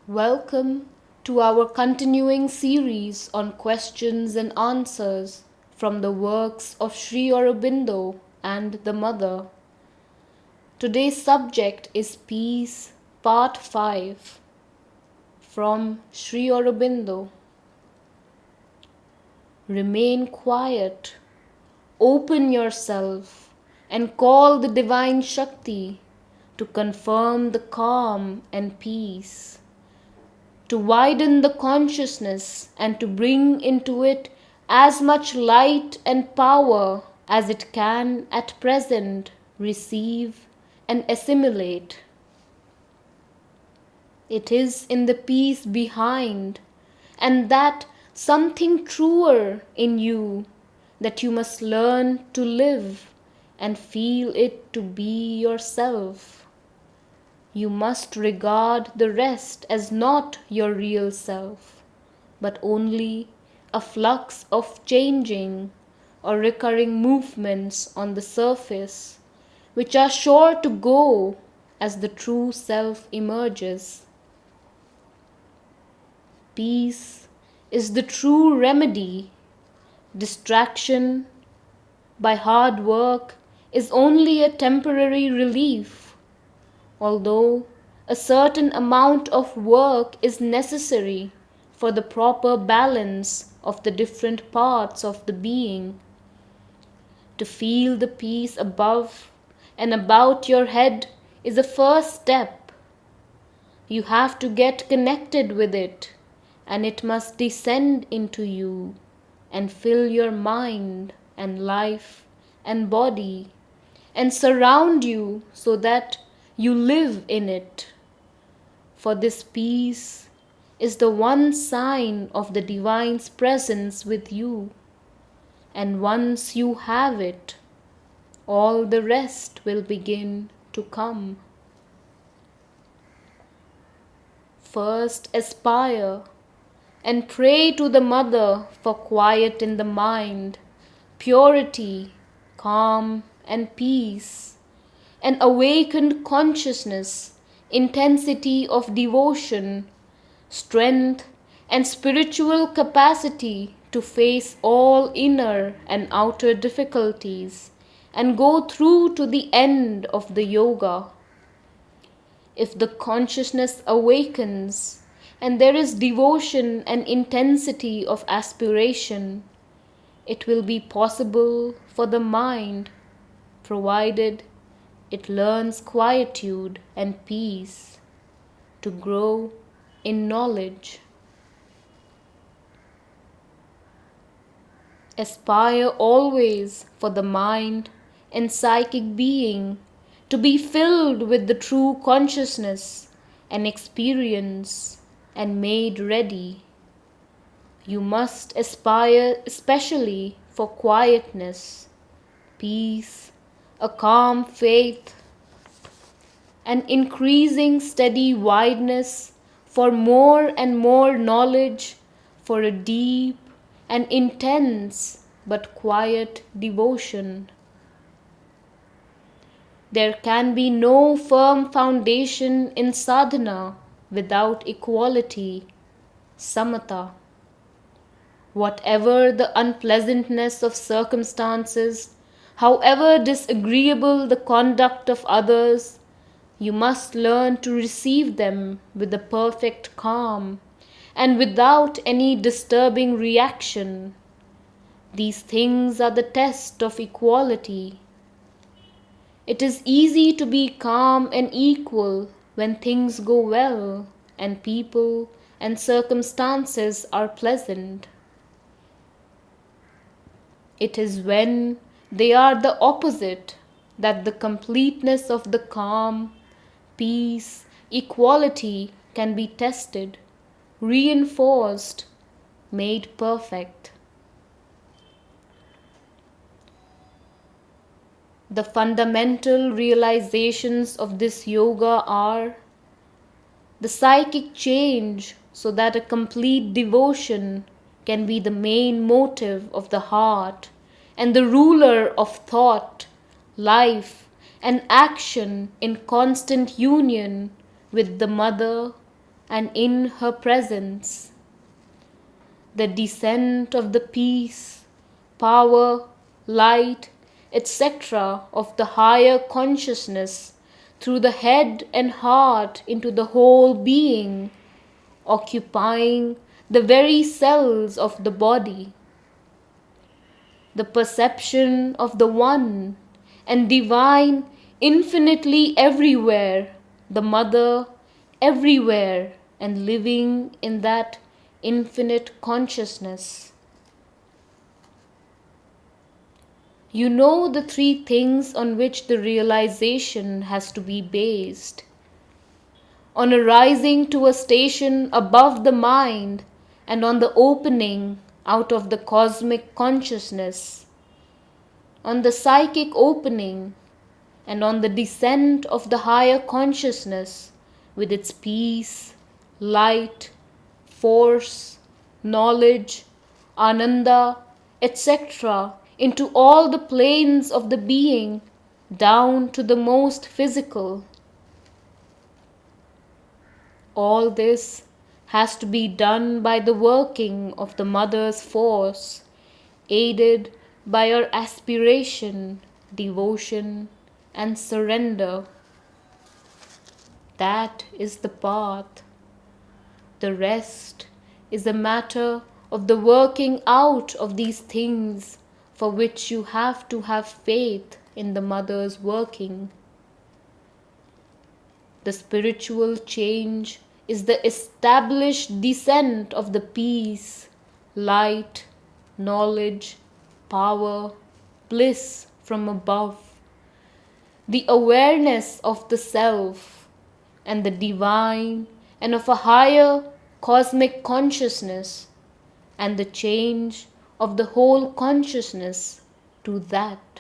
Welcome to our continuing series on questions and answers from the works of Sri Aurobindo and the Mother. Today's subject is Peace, Part 5 from Sri Aurobindo. Remain quiet, open yourself, and call the Divine Shakti to confirm the calm and peace, to widen the consciousness and to bring into it as much light and power as it can at present receive and assimilate. It is in the peace behind and that something truer in you that you must learn to live and feel it to be yourself. You must regard the rest as not your real self, but only a flux of changing or recurring movements on the surface, which are sure to go as the true self emerges. Peace is the true remedy. Distraction by hard work is only a temporary relief, although a certain amount of work is necessary for the proper balance of the different parts of the being. To feel the peace above and about your head is a first step. You have to get connected with it, and it must descend into you and fill your mind and life and body and surround you so that you live in it. For this peace is the one sign of the Divine's presence with you, and once you have it, all the rest will begin to come. First aspire and pray to the Mother for quiet in the mind, purity, calm, and peace, an awakened consciousness, intensity of devotion, strength, and spiritual capacity to face all inner and outer difficulties and go through to the end of the yoga. If the consciousness awakens and there is devotion and intensity of aspiration, it will be possible for the mind, provided it learns quietude and peace, to grow in knowledge. Aspire always for the mind and psychic being to be filled with the true consciousness and experience and made ready. You must aspire especially for quietness, peace, a calm faith, an increasing steady wideness for more and more knowledge, for a deep and intense but quiet devotion. There can be no firm foundation in sadhana without equality, samatha. Whatever the unpleasantness of circumstances, however disagreeable the conduct of others, you must learn to receive them with a perfect calm and without any disturbing reaction. These things are the test of equality. It is easy to be calm and equal when things go well and people and circumstances are pleasant. It is when they are the opposite that the completeness of the calm, peace, equality can be tested, reinforced, made perfect. The fundamental realizations of this yoga are the psychic change so that a complete devotion can be the main motive of the heart and the ruler of thought, life, and action in constant union with the Mother, and in her presence. The descent of the peace, power, light, etc. of the higher consciousness through the head and heart into the whole being, occupying the very cells of the body. The perception of the One and Divine infinitely everywhere, the Mother everywhere, and living in that infinite consciousness. You know the three things on which the realization has to be based. On arising to a station above the mind and on the opening out of the cosmic consciousness, on the psychic opening and on the descent of the higher consciousness with its peace, light, force, knowledge, ananda, etc. into all the planes of the being down to the most physical. All this has to be done by the working of the Mother's force, aided by your aspiration, devotion, and surrender. That is the path. The rest is a matter of the working out of these things for which you have to have faith in the Mother's working. The spiritual change is the established descent of the peace, light, knowledge, power, bliss from above, the awareness of the self and the divine and of a higher cosmic consciousness, and the change of the whole consciousness to that.